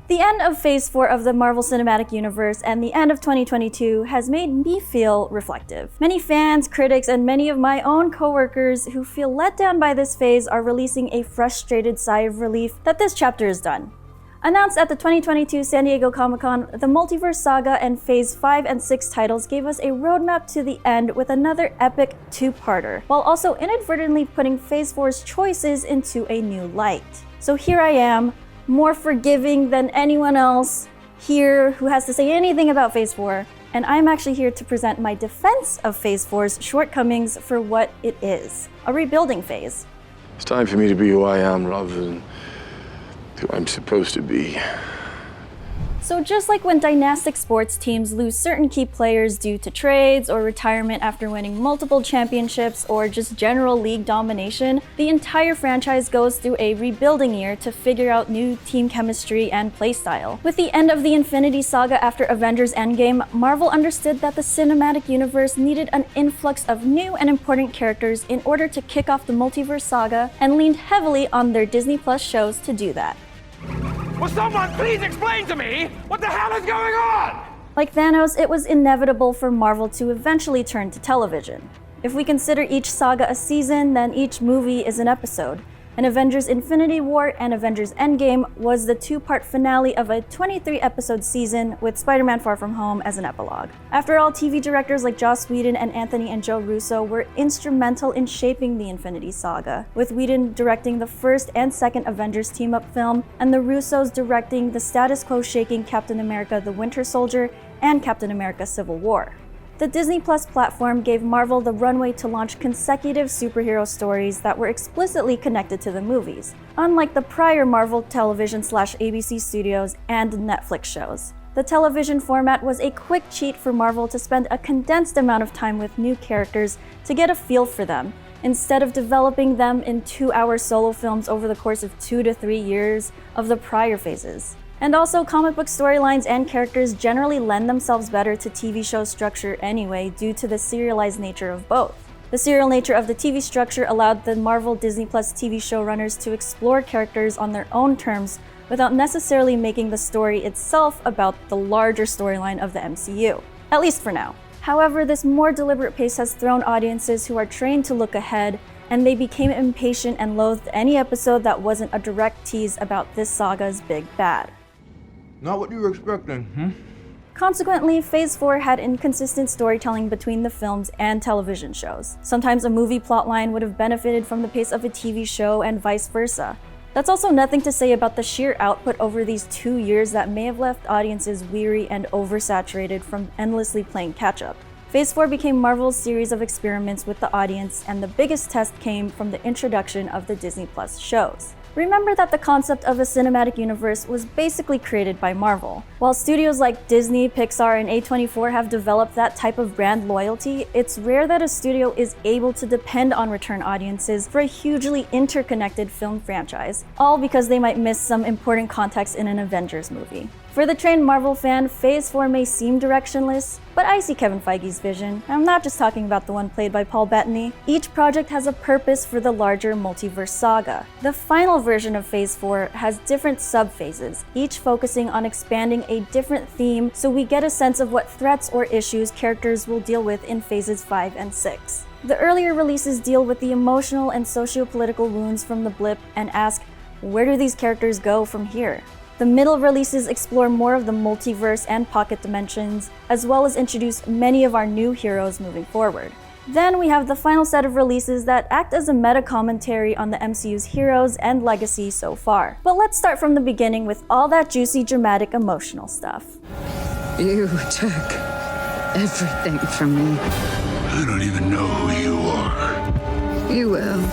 The end of Phase 4 of the Marvel Cinematic Universe and the end of 2022 has made me feel reflective. Many fans, critics, and many of my own coworkers who feel let down by this phase are releasing a frustrated sigh of relief that this chapter is done. Announced at the 2022 San Diego Comic-Con, the Multiverse Saga and Phase 5 and 6 titles gave us a roadmap to the end with another epic two-parter, while also inadvertently putting Phase 4's choices into a new light. So here I am, more forgiving than anyone else here who has to say anything about Phase 4, and I'm actually here to present my defense of Phase 4's shortcomings for what it is, a rebuilding phase. It's time for me to be who I am rather than who I'm supposed to be. So just like when dynastic sports teams lose certain key players due to trades or retirement after winning multiple championships or just general league domination, the entire franchise goes through a rebuilding year to figure out new team chemistry and playstyle. With the end of the Infinity Saga after Avengers Endgame, Marvel understood that the cinematic universe needed an influx of new and important characters in order to kick off the Multiverse Saga and leaned heavily on their Disney Plus shows to do that. Will someone please explain to me what the hell is going on? Like Thanos, it was inevitable for Marvel to eventually turn to television. If we consider each saga a season, then each movie is an episode. And Avengers Infinity War and Avengers Endgame was the two-part finale of a 23-episode season with Spider-Man Far From Home as an epilogue. After all, TV directors like Joss Whedon and Anthony and Joe Russo were instrumental in shaping the Infinity Saga, with Whedon directing the first and second Avengers team-up film, and the Russos directing the status quo-shaking Captain America: The Winter Soldier and Captain America: Civil War. The Disney Plus platform gave Marvel the runway to launch consecutive superhero stories that were explicitly connected to the movies, unlike the prior Marvel Television/ABC Studios and Netflix shows. The television format was a quick cheat for Marvel to spend a condensed amount of time with new characters to get a feel for them, instead of developing them in 2-hour solo films over the course of 2 to 3 years of the prior phases. And also, comic book storylines and characters generally lend themselves better to TV show structure anyway due to the serialized nature of both. The serial nature of the TV structure allowed the Marvel Disney Plus TV showrunners to explore characters on their own terms without necessarily making the story itself about the larger storyline of the MCU, at least for now. However, this more deliberate pace has thrown audiences who are trained to look ahead, and they became impatient and loathed any episode that wasn't a direct tease about this saga's big bad. Not what you were expecting, Consequently, Phase 4 had inconsistent storytelling between the films and television shows. Sometimes a movie plotline would have benefited from the pace of a TV show and vice versa. That's also nothing to say about the sheer output over these 2 years that may have left audiences weary and oversaturated from endlessly playing catch-up. Phase 4 became Marvel's series of experiments with the audience, and the biggest test came from the introduction of the Disney Plus shows. Remember that the concept of a cinematic universe was basically created by Marvel. While studios like Disney, Pixar, and A24 have developed that type of brand loyalty, it's rare that a studio is able to depend on return audiences for a hugely interconnected film franchise, all because they might miss some important context in an Avengers movie. For the trained Marvel fan, Phase 4 may seem directionless, but I see Kevin Feige's vision. I'm not just talking about the one played by Paul Bettany. Each project has a purpose for the larger multiverse saga. The final version of Phase 4 has different sub-phases, each focusing on expanding a different theme, so we get a sense of what threats or issues characters will deal with in Phases 5 and 6. The earlier releases deal with the emotional and socio-political wounds from the blip and ask, where do these characters go from here? The middle releases explore more of the multiverse and pocket dimensions, as well as introduce many of our new heroes moving forward. Then we have the final set of releases that act as a meta-commentary on the MCU's heroes and legacy so far. But let's start from the beginning with all that juicy, dramatic, emotional stuff. You took everything from me. I don't even know who you are. You will.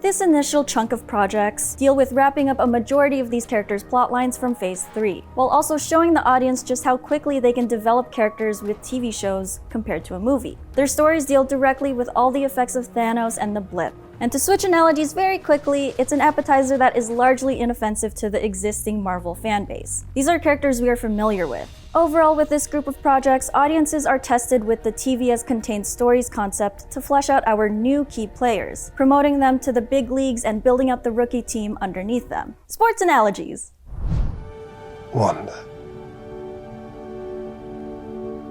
This initial chunk of projects deal with wrapping up a majority of these characters' plotlines from Phase 3, while also showing the audience just how quickly they can develop characters with TV shows compared to a movie. Their stories deal directly with all the effects of Thanos and the blip. And to switch analogies very quickly, it's an appetizer that is largely inoffensive to the existing Marvel fanbase. These are characters we are familiar with. Overall, with this group of projects, audiences are tested with the TV as contained stories concept to flesh out our new key players, promoting them to the big leagues and building out the rookie team underneath them. Sports analogies. Wanda.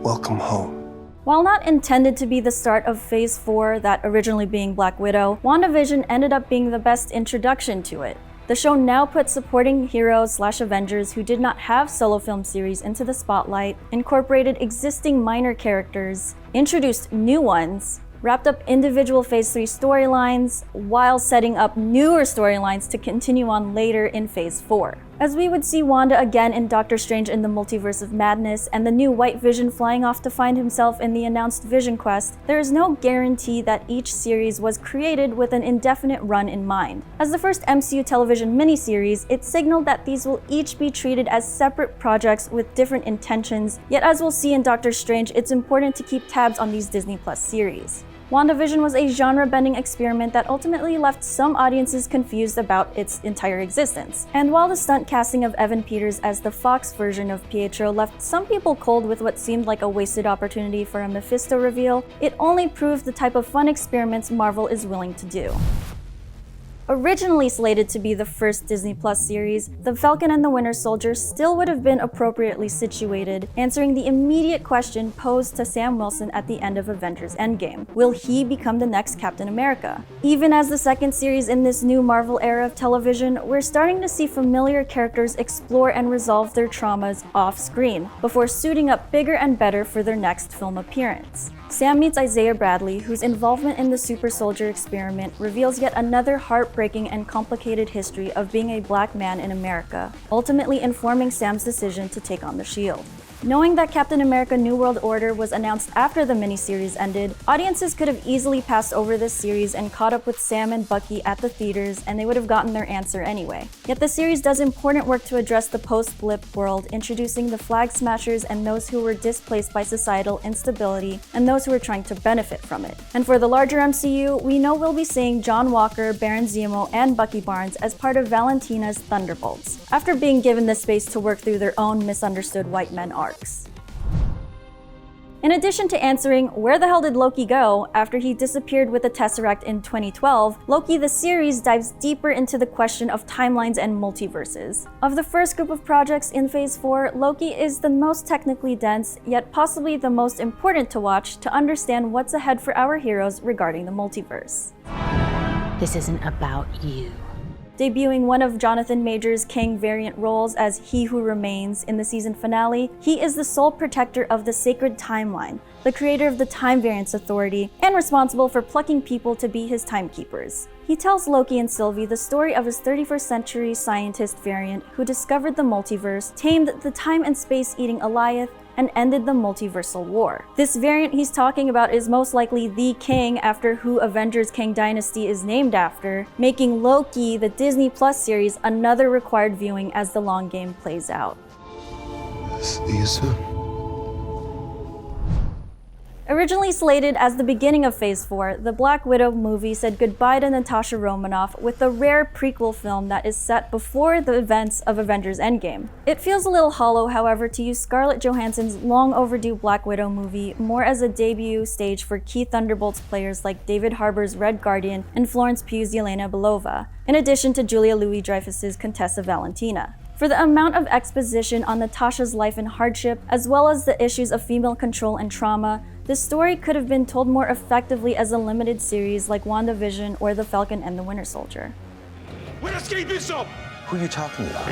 Welcome home. While not intended to be the start of Phase 4, that originally being Black Widow, WandaVision ended up being the best introduction to it. The show now puts supporting heroes/Avengers who did not have solo film series into the spotlight, incorporated existing minor characters, introduced new ones, wrapped up individual Phase 3 storylines, while setting up newer storylines to continue on later in Phase 4. As we would see Wanda again in Doctor Strange in the Multiverse of Madness and the new White Vision flying off to find himself in the announced Vision Quest, there is no guarantee that each series was created with an indefinite run in mind. As the first MCU television miniseries, it signaled that these will each be treated as separate projects with different intentions, yet as we'll see in Doctor Strange, it's important to keep tabs on these Disney Plus series. WandaVision was a genre-bending experiment that ultimately left some audiences confused about its entire existence. And while the stunt casting of Evan Peters as the Fox version of Pietro left some people cold with what seemed like a wasted opportunity for a Mephisto reveal, it only proved the type of fun experiments Marvel is willing to do. Originally slated to be the first Disney Plus series, The Falcon and the Winter Soldier still would have been appropriately situated, answering the immediate question posed to Sam Wilson at the end of Avengers Endgame. Will he become the next Captain America? Even as the second series in this new Marvel era of television, we're starting to see familiar characters explore and resolve their traumas off-screen, before suiting up bigger and better for their next film appearance. Sam meets Isaiah Bradley, whose involvement in the super soldier experiment reveals yet another heartbreaking and complicated history of being a black man in America, ultimately informing Sam's decision to take on the shield. Knowing that Captain America New World Order was announced after the miniseries ended, audiences could have easily passed over this series and caught up with Sam and Bucky at the theaters, and they would have gotten their answer anyway. Yet the series does important work to address the post-blip world, introducing the Flag Smashers and those who were displaced by societal instability, and those who were trying to benefit from it. And for the larger MCU, we know we'll be seeing John Walker, Baron Zemo, and Bucky Barnes as part of Valentina's Thunderbolts, after being given the space to work through their own misunderstood white men arcs. In addition to answering where the hell did Loki go after he disappeared with the Tesseract in 2012, Loki the series dives deeper into the question of timelines and multiverses. Of the first group of projects in Phase 4, Loki is the most technically dense, yet possibly the most important to watch to understand what's ahead for our heroes regarding the multiverse. This isn't about you. Debuting one of Jonathan Majors' Kang variant roles as He Who Remains in the season finale, he is the sole protector of the sacred timeline, the creator of the Time Variance Authority, and responsible for plucking people to be his timekeepers. He tells Loki and Sylvie the story of his 31st century scientist variant who discovered the multiverse, tamed the time and space-eating Alioth, and ended the multiversal war. This variant he's talking about is most likely the Kang after who Avengers Kang Dynasty is named after, making Loki, the Disney Plus series, another required viewing as the long game plays out. See you soon. Originally slated as the beginning of Phase 4, the Black Widow movie said goodbye to Natasha Romanoff with a rare prequel film that is set before the events of Avengers Endgame. It feels a little hollow, however, to use Scarlett Johansson's long overdue Black Widow movie more as a debut stage for key Thunderbolts players like David Harbour's Red Guardian and Florence Pugh's Yelena Belova, in addition to Julia Louis-Dreyfus's Contessa Valentina. For the amount of exposition on Natasha's life and hardship, as well as the issues of female control and trauma, this story could have been told more effectively as a limited series like WandaVision or The Falcon and the Winter Soldier. We're escaping this up! Who are you talking about?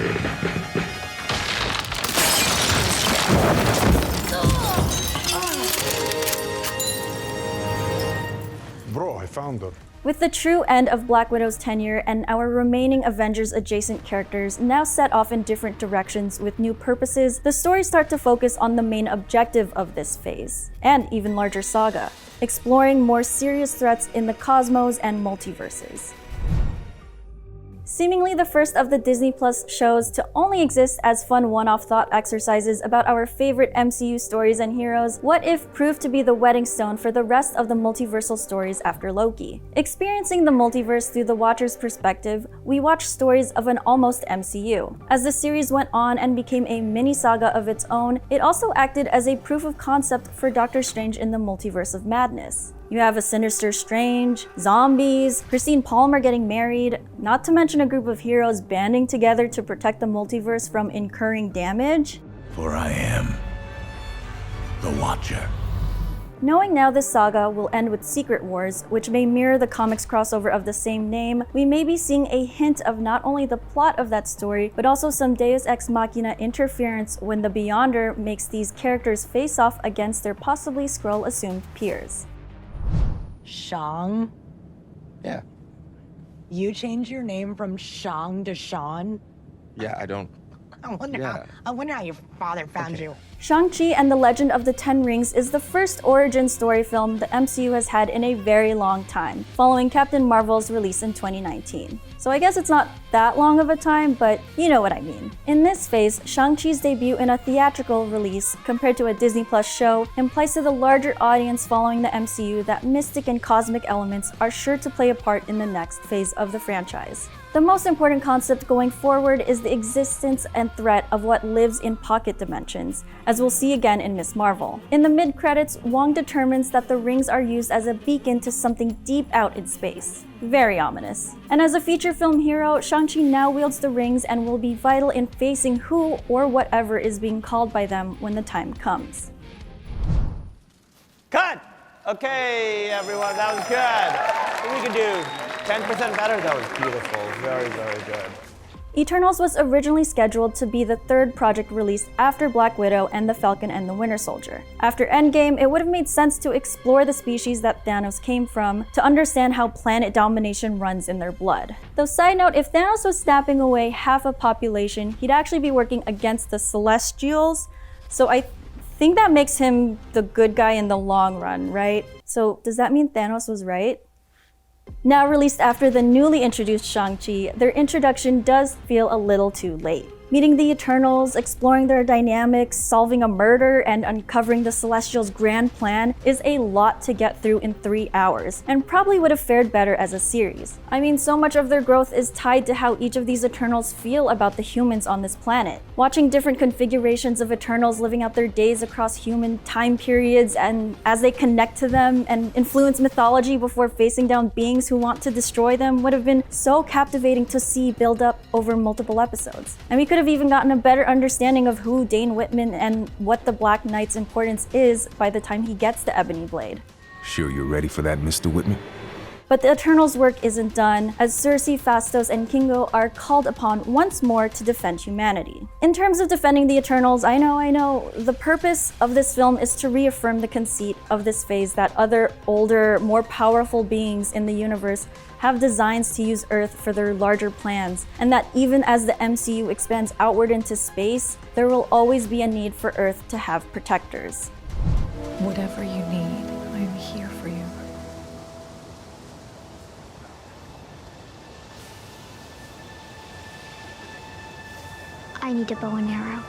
Bro, I found her. With the true end of Black Widow's tenure and our remaining Avengers-adjacent characters now set off in different directions with new purposes, the stories start to focus on the main objective of this phase, and even larger saga, exploring more serious threats in the cosmos and multiverses. Seemingly the first of the Disney Plus shows to only exist as fun one-off thought exercises about our favorite MCU stories and heroes, What If proved to be the wedding stone for the rest of the multiversal stories after Loki. Experiencing the multiverse through the watcher's perspective, we watched stories of an almost MCU. As the series went on and became a mini-saga of its own, it also acted as a proof of concept for Doctor Strange in the Multiverse of Madness. You have a Sinister Strange, zombies, Christine Palmer getting married, not to mention a group of heroes banding together to protect the multiverse from incurring damage. For I am the Watcher. Knowing now this saga will end with Secret Wars, which may mirror the comics crossover of the same name, we may be seeing a hint of not only the plot of that story, but also some Deus Ex Machina interference when the Beyonder makes these characters face off against their possibly Skrull-assumed peers. Shang? Yeah. You changed your name from Shang to Sean? Yeah, I don't. I wonder how your father found you. Shang-Chi and the Legend of the Ten Rings is the first origin story film the MCU has had in a very long time, following Captain Marvel's release in 2019. So I guess it's not that long of a time, but you know what I mean. In this phase, Shang-Chi's debut in a theatrical release compared to a Disney Plus show implies to the larger audience following the MCU that mystic and cosmic elements are sure to play a part in the next phase of the franchise. The most important concept going forward is the existence and threat of what lives in pocket dimensions, as we'll see again in Ms. Marvel. In the mid-credits, Wong determines that the rings are used as a beacon to something deep out in space. Very ominous. And as a feature film hero, Shang-Chi now wields the rings and will be vital in facing who or whatever is being called by them when the time comes. Cut! Okay, everyone, that was good. We could do 10% better. That was beautiful. Very, very good. Eternals was originally scheduled to be the third project released after Black Widow and the Falcon and the Winter Soldier. After Endgame, it would have made sense to explore the species that Thanos came from to understand how planet domination runs in their blood. Though side note, if Thanos was snapping away half a population, he'd actually be working against the Celestials, so I think that makes him the good guy in the long run, right? So does that mean Thanos was right? Now released after the newly introduced Shang-Chi, their introduction does feel a little too late. Meeting the Eternals, exploring their dynamics, solving a murder, and uncovering the Celestials' grand plan is a lot to get through in 3 hours, and probably would have fared better as a series. I mean, so much of their growth is tied to how each of these Eternals feel about the humans on this planet. Watching different configurations of Eternals living out their days across human time periods, and as they connect to them and influence mythology before facing down beings who want to destroy them would have been so captivating to see build up over multiple episodes. And we could have even gotten a better understanding of who Dane Whitman and what the Black Knight's importance is by the time he gets the Ebony Blade. Sure you're ready for that, Mr. Whitman? But the Eternals' work isn't done, as Cersei, Phastos, and Kingo are called upon once more to defend humanity. In terms of defending the Eternals, I know, the purpose of this film is to reaffirm the conceit of this phase that other, older, more powerful beings in the universe have designs to use Earth for their larger plans, and that even as the MCU expands outward into space, there will always be a need for Earth to have protectors. Whatever you need, I'm here for you. I need a bow and arrow.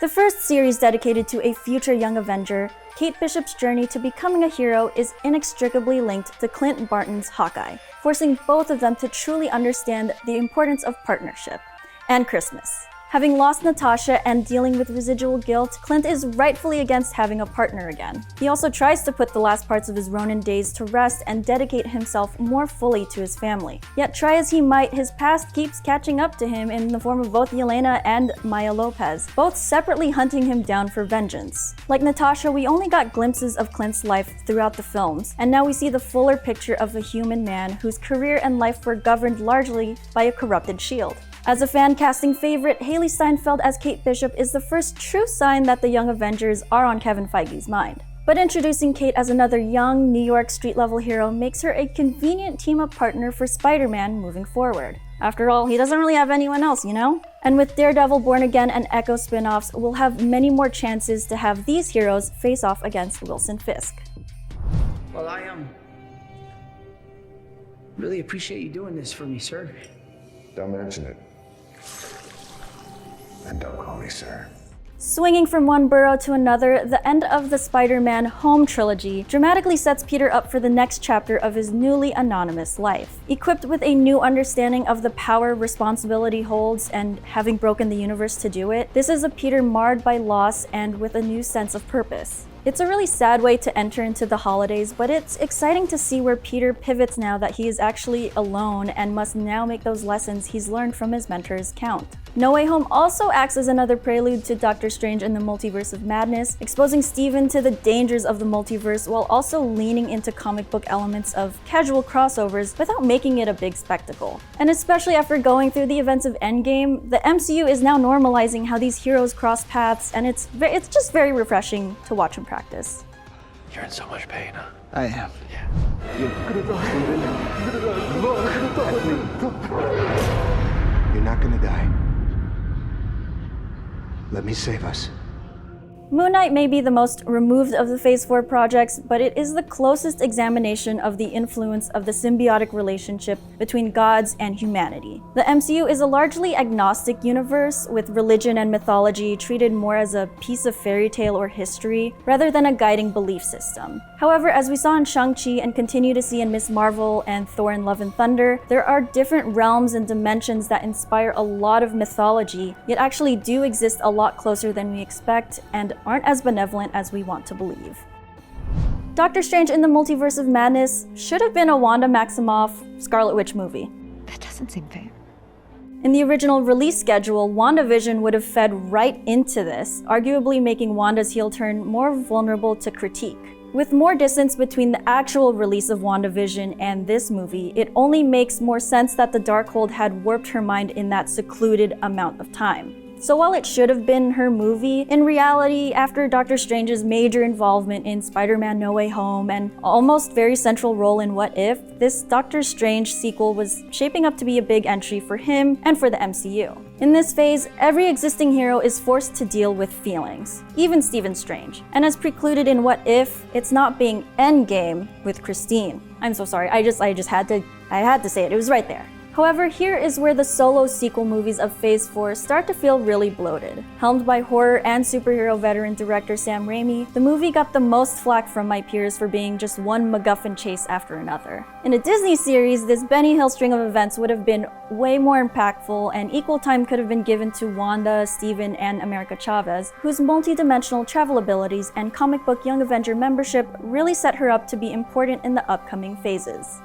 The first series dedicated to a future young Avenger, Kate Bishop's journey to becoming a hero is inextricably linked to Clint Barton's Hawkeye, forcing both of them to truly understand the importance of partnership and Christmas. Having lost Natasha and dealing with residual guilt, Clint is rightfully against having a partner again. He also tries to put the last parts of his Ronin days to rest and dedicate himself more fully to his family. Yet try as he might, his past keeps catching up to him in the form of both Yelena and Maya Lopez, both separately hunting him down for vengeance. Like Natasha, we only got glimpses of Clint's life throughout the films, and now we see the fuller picture of a human man whose career and life were governed largely by a corrupted shield. As a fan casting favorite, Hailee Steinfeld as Kate Bishop is the first true sign that the Young Avengers are on Kevin Feige's mind. But introducing Kate as another young, New York street-level hero makes her a convenient team-up partner for Spider-Man moving forward. After all, he doesn't really have anyone else, you know? And with Daredevil, Born Again, and Echo spin-offs, we'll have many more chances to have these heroes face off against Wilson Fisk. Well, I really appreciate you doing this for me, sir. Don't mention it. And don't call me sir. Swinging from one borough to another, the end of the Spider-Man Home trilogy dramatically sets Peter up for the next chapter of his newly anonymous life. Equipped with a new understanding of the power responsibility holds and having broken the universe to do it, this is a Peter marred by loss and with a new sense of purpose. It's a really sad way to enter into the holidays, but it's exciting to see where Peter pivots now that he is actually alone and must now make those lessons he's learned from his mentors count. No Way Home also acts as another prelude to Doctor Strange in the Multiverse of Madness, exposing Stephen to the dangers of the multiverse while also leaning into comic book elements of casual crossovers without making it a big spectacle. And especially after going through the events of Endgame, the MCU is now normalizing how these heroes cross paths, and it's just very refreshing to watch in practice. You're in so much pain, huh? I am. You're not gonna die. Let me save us. Moon Knight may be the most removed of the Phase 4 projects, but it is the closest examination of the influence of the symbiotic relationship between gods and humanity. The MCU is a largely agnostic universe, with religion and mythology treated more as a piece of fairy tale or history, rather than a guiding belief system. However, as we saw in Shang-Chi and continue to see in Ms. Marvel and Thor and Love and Thunder, there are different realms and dimensions that inspire a lot of mythology, yet actually do exist a lot closer than we expect, and aren't as benevolent as we want to believe. Doctor Strange in the Multiverse of Madness should have been a Wanda Maximoff Scarlet Witch movie. That doesn't seem fair. In the original release schedule, WandaVision would have fed right into this, arguably making Wanda's heel turn more vulnerable to critique. With more distance between the actual release of WandaVision and this movie, it only makes more sense that the Darkhold had warped her mind in that secluded amount of time. So while it should have been her movie, in reality, after Doctor Strange's major involvement in Spider-Man No Way Home and almost very central role in What If, this Doctor Strange sequel was shaping up to be a big entry for him and for the MCU. In this phase, every existing hero is forced to deal with feelings, even Stephen Strange. And as precluded in What If, it's not being Endgame with Christine. I'm so sorry, I just had to say it, it was right there. However, here is where the solo sequel movies of Phase 4 start to feel really bloated. Helmed by horror and superhero veteran director Sam Raimi, the movie got the most flack from my peers for being just one MacGuffin chase after another. In a Disney series, this Benny Hill string of events would have been way more impactful, and equal time could have been given to Wanda, Steven, and America Chavez, whose multi-dimensional travel abilities and comic book Young Avenger membership really set her up to be important in the upcoming phases.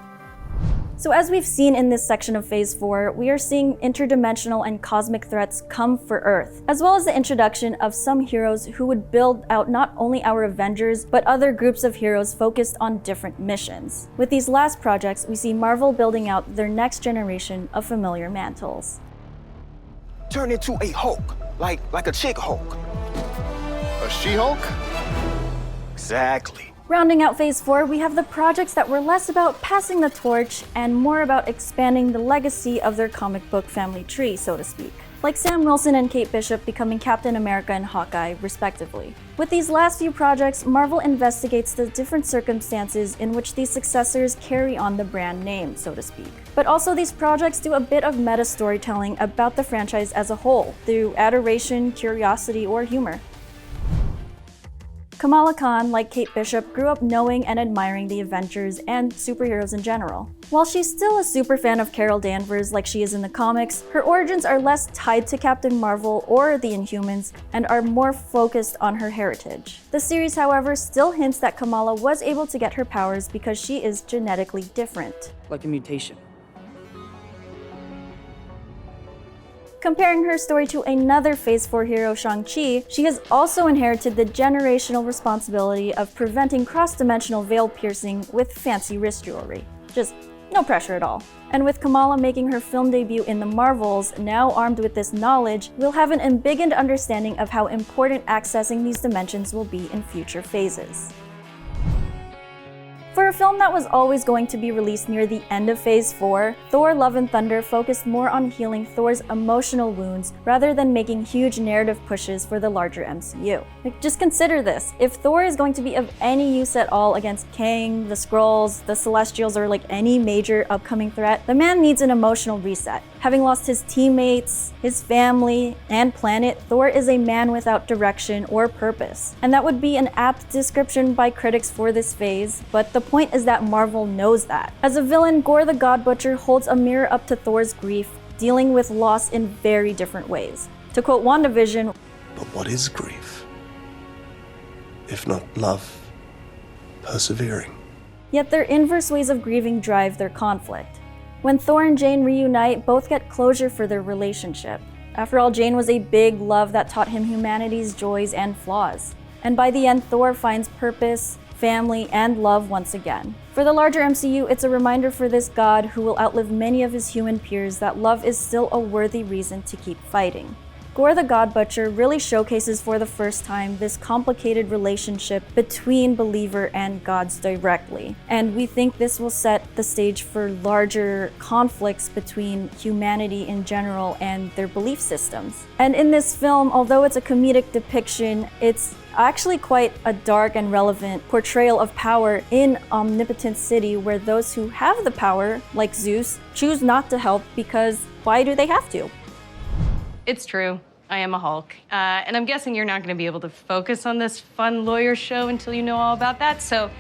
So as we've seen in this section of Phase 4, we are seeing interdimensional and cosmic threats come for Earth, as well as the introduction of some heroes who would build out not only our Avengers, but other groups of heroes focused on different missions. With these last projects, we see Marvel building out their next generation of familiar mantles. Turn into a Hulk, like a chick Hulk. A She-Hulk? Exactly. Rounding out Phase 4, we have the projects that were less about passing the torch and more about expanding the legacy of their comic book family tree, so to speak. Like Sam Wilson and Kate Bishop becoming Captain America and Hawkeye, respectively. With these last few projects, Marvel investigates the different circumstances in which these successors carry on the brand name, so to speak. But also these projects do a bit of meta storytelling about the franchise as a whole, through adoration, curiosity, or humor. Kamala Khan, like Kate Bishop, grew up knowing and admiring the Avengers and superheroes in general. While she's still a super fan of Carol Danvers like she is in the comics, her origins are less tied to Captain Marvel or the Inhumans and are more focused on her heritage. The series, however, still hints that Kamala was able to get her powers because she is genetically different. Like a mutation. Comparing her story to another Phase 4 hero, Shang-Chi, she has also inherited the generational responsibility of preventing cross-dimensional veil piercing with fancy wrist jewelry. Just no pressure at all. And with Kamala making her film debut in the Marvels, now armed with this knowledge, we'll have an embiggened understanding of how important accessing these dimensions will be in future phases. For a film that was always going to be released near the end of Phase 4, Thor: Love and Thunder focused more on healing Thor's emotional wounds rather than making huge narrative pushes for the larger MCU. Just consider this, if Thor is going to be of any use at all against Kang, the Skrulls, the Celestials, or any major upcoming threat, the man needs an emotional reset. Having lost his teammates, his family, and planet, Thor is a man without direction or purpose. And that would be an apt description by critics for this phase, but the point is that Marvel knows that. As a villain, Gore the God Butcher holds a mirror up to Thor's grief, dealing with loss in very different ways. To quote WandaVision, But what is grief? if not love, persevering. Yet their inverse ways of grieving drive their conflict. When Thor and Jane reunite, both get closure for their relationship. After all, Jane was a big love that taught him humanity's joys and flaws. And by the end, Thor finds purpose, family, and love once again. For the larger MCU, it's a reminder for this god who will outlive many of his human peers that love is still a worthy reason to keep fighting. Gorr the God Butcher really showcases for the first time this complicated relationship between believer and gods directly, and we think this will set the stage for larger conflicts between humanity in general and their belief systems. And in this film, although it's a comedic depiction, it's actually quite a dark and relevant portrayal of power in Omnipotent City, where those who have the power, like Zeus, choose not to help because why do they have to? It's true. I am a Hulk. And I'm guessing you're not going to be able to focus on this fun lawyer show until you know all about that, so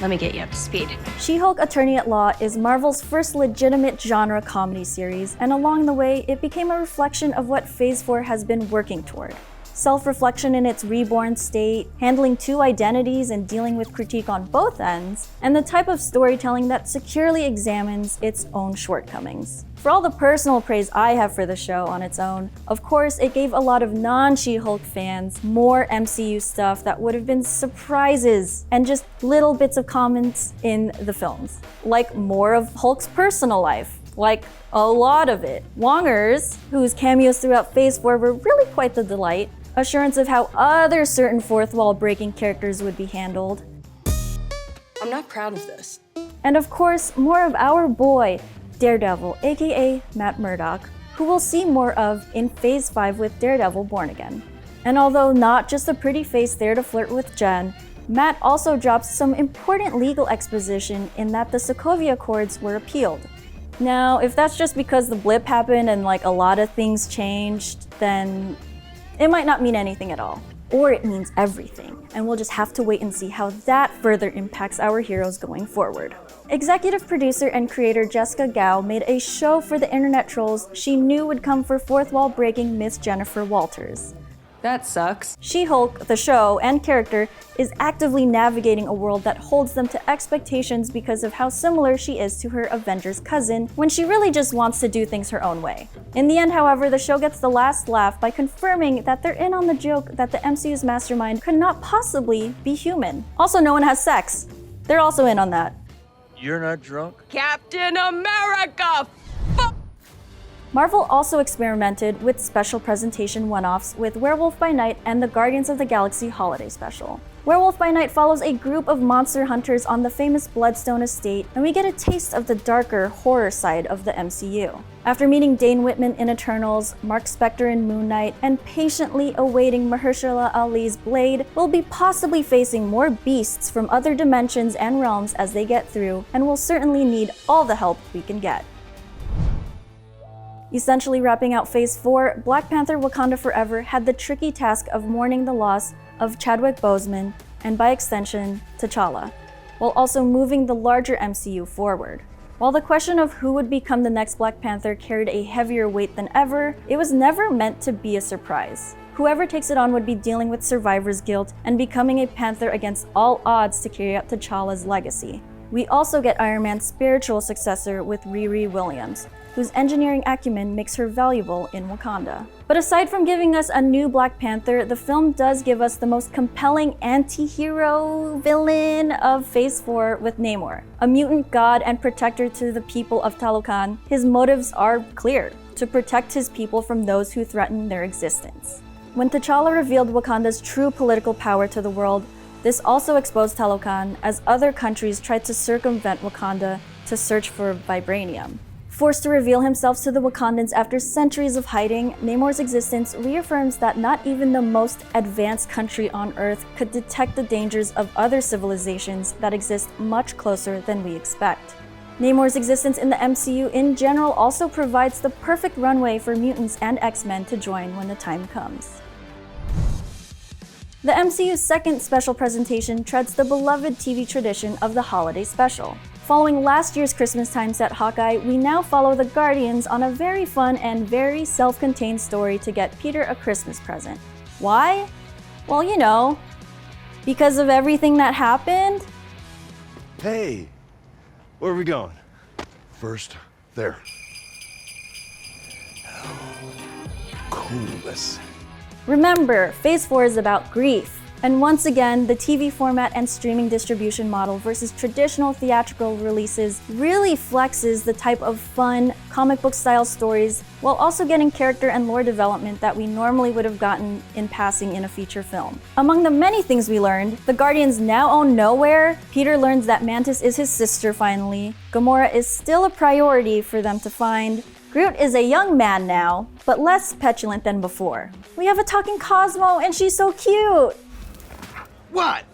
let me get you up to speed. She-Hulk Attorney at Law is Marvel's first legitimate genre comedy series, and along the way, it became a reflection of what Phase 4 has been working toward. Self-reflection in its reborn state, handling two identities and dealing with critique on both ends, and the type of storytelling that securely examines its own shortcomings. For all the personal praise I have for the show on its own, of course it gave a lot of non-She-Hulk fans more MCU stuff that would have been surprises and just little bits of comments in the films. Like more of Hulk's personal life. Like a lot of it. Wongers, whose cameos throughout Phase 4 were really quite the delight. Assurance of how other certain fourth wall breaking characters would be handled. I'm not proud of this. And of course, more of our boy, Daredevil, aka Matt Murdock, who we'll see more of in Phase 5 with Daredevil Born Again. And although not just a pretty face there to flirt with Jen, Matt also drops some important legal exposition in that the Sokovia Accords were appealed. Now, if that's just because the blip happened and like a lot of things changed, then it might not mean anything at all. Or it means everything, and we'll just have to wait and see how that further impacts our heroes going forward. Executive producer and creator Jessica Gao made a show for the internet trolls she knew would come for fourth wall breaking Miss Jennifer Walters. That sucks. She-Hulk, the show and character, is actively navigating a world that holds them to expectations because of how similar she is to her Avengers cousin, when she really just wants to do things her own way. In the end, however, the show gets the last laugh by confirming that they're in on the joke that the MCU's mastermind could not possibly be human. Also, no one has sex. They're also in on that. You're not drunk? Captain America! Marvel also experimented with special presentation one-offs with Werewolf by Night and the Guardians of the Galaxy Holiday Special. Werewolf by Night follows a group of monster hunters on the famous Bloodstone estate, and we get a taste of the darker horror side of the MCU. After meeting Dane Whitman in Eternals, Mark Spector in Moon Knight, and patiently awaiting Mahershala Ali's Blade, we'll be possibly facing more beasts from other dimensions and realms as they get through, and we'll certainly need all the help we can get. Essentially wrapping out Phase 4, Black Panther Wakanda Forever had the tricky task of mourning the loss of Chadwick Boseman, and by extension, T'Challa, while also moving the larger MCU forward. While the question of who would become the next Black Panther carried a heavier weight than ever, it was never meant to be a surprise. Whoever takes it on would be dealing with survivor's guilt and becoming a Panther against all odds to carry out T'Challa's legacy. We also get Iron Man's spiritual successor with Riri Williams, whose engineering acumen makes her valuable in Wakanda. But aside from giving us a new Black Panther, the film does give us the most compelling anti-hero villain of Phase 4 with Namor. A mutant god and protector to the people of Talokan, his motives are clear: to protect his people from those who threaten their existence. When T'Challa revealed Wakanda's true political power to the world, this also exposed Talokan as other countries tried to circumvent Wakanda to search for vibranium. Forced to reveal himself to the Wakandans after centuries of hiding, Namor's existence reaffirms that not even the most advanced country on Earth could detect the dangers of other civilizations that exist much closer than we expect. Namor's existence in the MCU in general also provides the perfect runway for mutants and X-Men to join when the time comes. The MCU's second special presentation treads the beloved TV tradition of the holiday special. Following last year's Christmas-time set Hawkeye, we now follow the Guardians on a very fun and very self-contained story to get Peter a Christmas present. Why? Well, you know, Because of everything that happened? Hey, where are we going? First, there. Coolest. Remember, Phase 4 is about grief. And once again, the TV format and streaming distribution model versus traditional theatrical releases really flexes the type of fun, comic book style stories while also getting character and lore development that we normally would have gotten in passing in a feature film. Among the many things we learned, the Guardians now own nowhere, Peter learns that Mantis is his sister finally, Gamora is still a priority for them to find, Groot is a young man now, but less petulant than before. We have a talking Cosmo and she's so cute! What?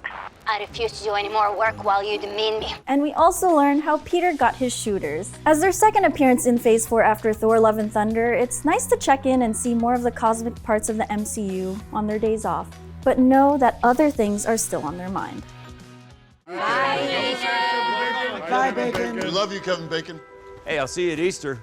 I refuse to do any more work while you demean me. And we also learn how Peter got his shooters. As their second appearance in Phase 4 after Thor Love and Thunder, it's nice to check in and see more of the cosmic parts of the MCU on their days off, but know that other things are still on their mind. Bye, Bacon. Bye, Bacon. We love you, Kevin Bacon. Hey, I'll see you at Easter.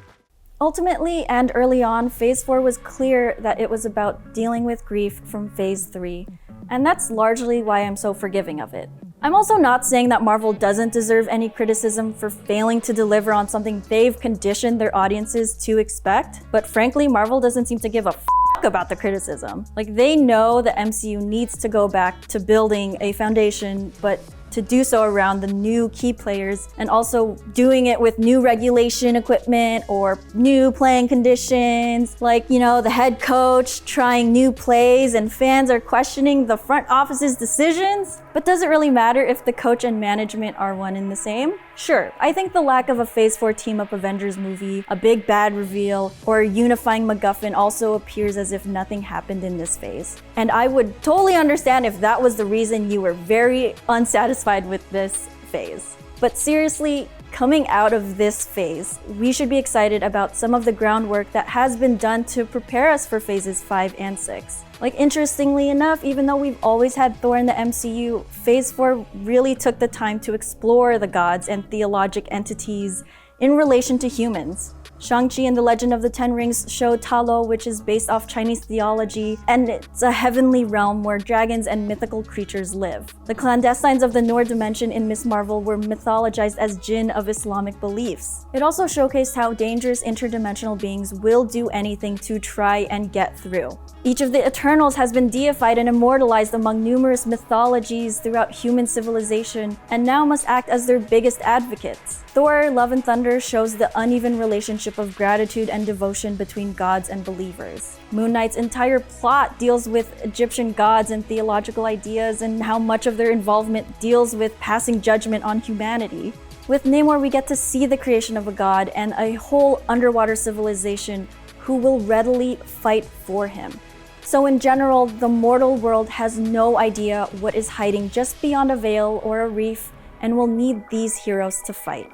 Ultimately, and early on, Phase 4 was clear that it was about dealing with grief from Phase 3. And that's largely why I'm so forgiving of it. I'm also not saying that Marvel doesn't deserve any criticism for failing to deliver on something they've conditioned their audiences to expect, but frankly, Marvel doesn't seem to give a about the criticism. Like, they know the MCU needs to go back to building a foundation, but to do so around the new key players and also doing it with new regulation equipment or new playing conditions, like, the head coach trying new plays and fans are questioning the front office's decisions. But does it really matter if the coach and management are one and the same? Sure, I think the lack of a Phase 4 team-up Avengers movie, a big bad reveal, or a unifying MacGuffin also appears as if nothing happened in this phase. And I would totally understand if that was the reason you were very unsatisfied with this phase. But seriously, coming out of this phase, we should be excited about some of the groundwork that has been done to prepare us for phases 5 and 6. Like, interestingly enough, even though we've always had Thor in the MCU, Phase 4 really took the time to explore the gods and theologic entities in relation to humans. Shang-Chi and the Legend of the Ten Rings show Ta Lo, which is based off Chinese theology, and it's a heavenly realm where dragons and mythical creatures live. The clandestines of the Noor dimension in Ms. Marvel were mythologized as jinn of Islamic beliefs. It also showcased how dangerous interdimensional beings will do anything to try and get through. Each of the Eternals has been deified and immortalized among numerous mythologies throughout human civilization, and now must act as their biggest advocates. Thor: Love and Thunder shows the uneven relationship of gratitude and devotion between gods and believers. Moon Knight's entire plot deals with Egyptian gods and theological ideas and how much of their involvement deals with passing judgment on humanity. With Namor, we get to see the creation of a god and a whole underwater civilization who will readily fight for him. So in general, the mortal world has no idea what is hiding just beyond a veil or a reef and will need these heroes to fight.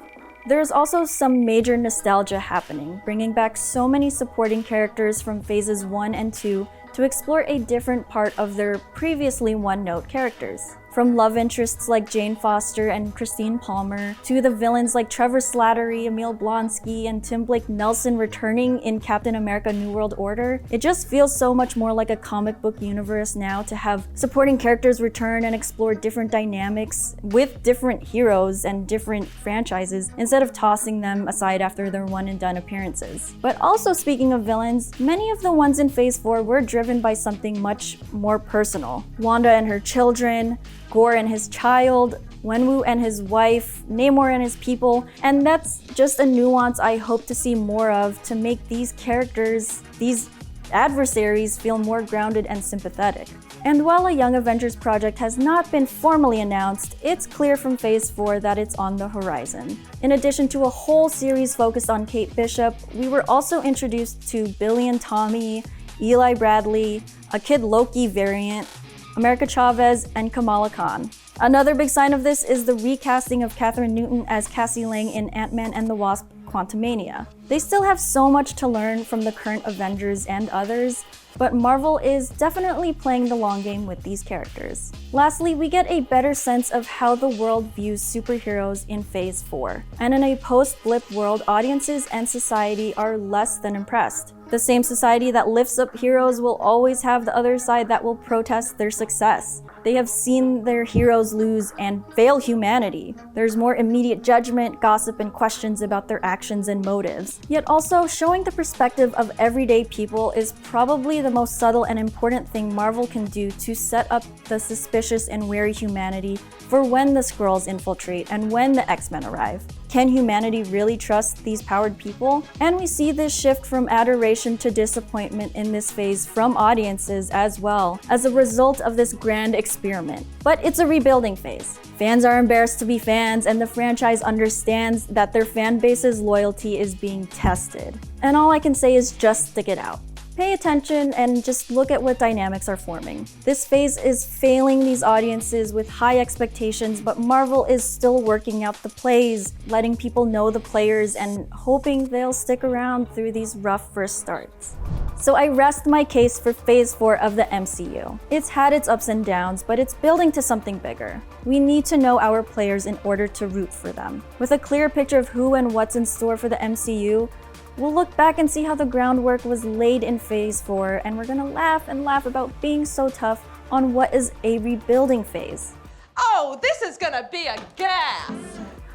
There's also some major nostalgia happening, bringing back so many supporting characters from phases 1 and 2 to explore a different part of their previously one-note characters. From love interests like Jane Foster and Christine Palmer, to the villains like Trevor Slattery, Emil Blonsky, and Tim Blake Nelson returning in Captain America: New World Order, it just feels so much more like a comic book universe now to have supporting characters return and explore different dynamics with different heroes and different franchises, instead of tossing them aside after their one-and-done appearances. But also, speaking of villains, many of the ones in Phase 4 were driven by something much more personal. Wanda and her children, Gore and his child, Wenwu and his wife, Namor and his people, and that's just a nuance I hope to see more of to make these characters, these adversaries, feel more grounded and sympathetic. And while a Young Avengers project has not been formally announced, it's clear from Phase 4 that it's on the horizon. In addition to a whole series focused on Kate Bishop, we were also introduced to Billy and Tommy, Eli Bradley, a Kid Loki variant, America Chavez, and Kamala Khan. Another big sign of this is the recasting of Katherine Newton as Cassie Lang in Ant-Man and the Wasp: Quantumania. They still have so much to learn from the current Avengers and others, but Marvel is definitely playing the long game with these characters. Lastly, we get a better sense of how the world views superheroes in Phase 4. And in a post-blip world, audiences and society are less than impressed. The same society that lifts up heroes will always have the other side that will protest their success. They have seen their heroes lose and fail humanity. There's more immediate judgment, gossip, and questions about their actions and motives. Yet also, showing the perspective of everyday people is probably the most subtle and important thing Marvel can do to set up the suspicious and wary humanity for when the Skrulls infiltrate and when the X-Men arrive. Can humanity really trust these powered people? And we see this shift from adoration to disappointment in this phase from audiences as well, as a result of this grand experiment. But it's a rebuilding phase. Fans are embarrassed to be fans, and the franchise understands that their fan base's loyalty is being tested. And all I can say is just stick it out. Pay attention and just look at what dynamics are forming. This phase is failing these audiences with high expectations, but Marvel is still working out the plays, letting people know the players and hoping they'll stick around through these rough first starts. So I rest my case for Phase 4 of the MCU. It's had its ups and downs, but it's building to something bigger. We need to know our players in order to root for them. With a clear picture of who and what's in store for the MCU, we'll look back and see how the groundwork was laid in Phase 4, and we're gonna laugh and laugh about being so tough on what is a rebuilding phase. Oh, this is gonna be a gas!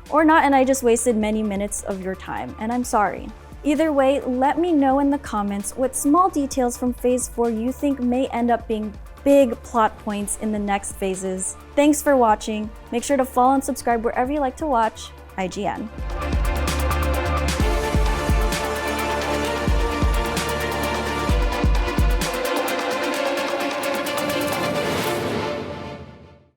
Or not, and I just wasted many minutes of your time, and I'm sorry. Either way, let me know in the comments what small details from Phase 4 you think may end up being big plot points in the next phases. Thanks for watching. Make sure to follow and subscribe wherever you like to watch. IGN.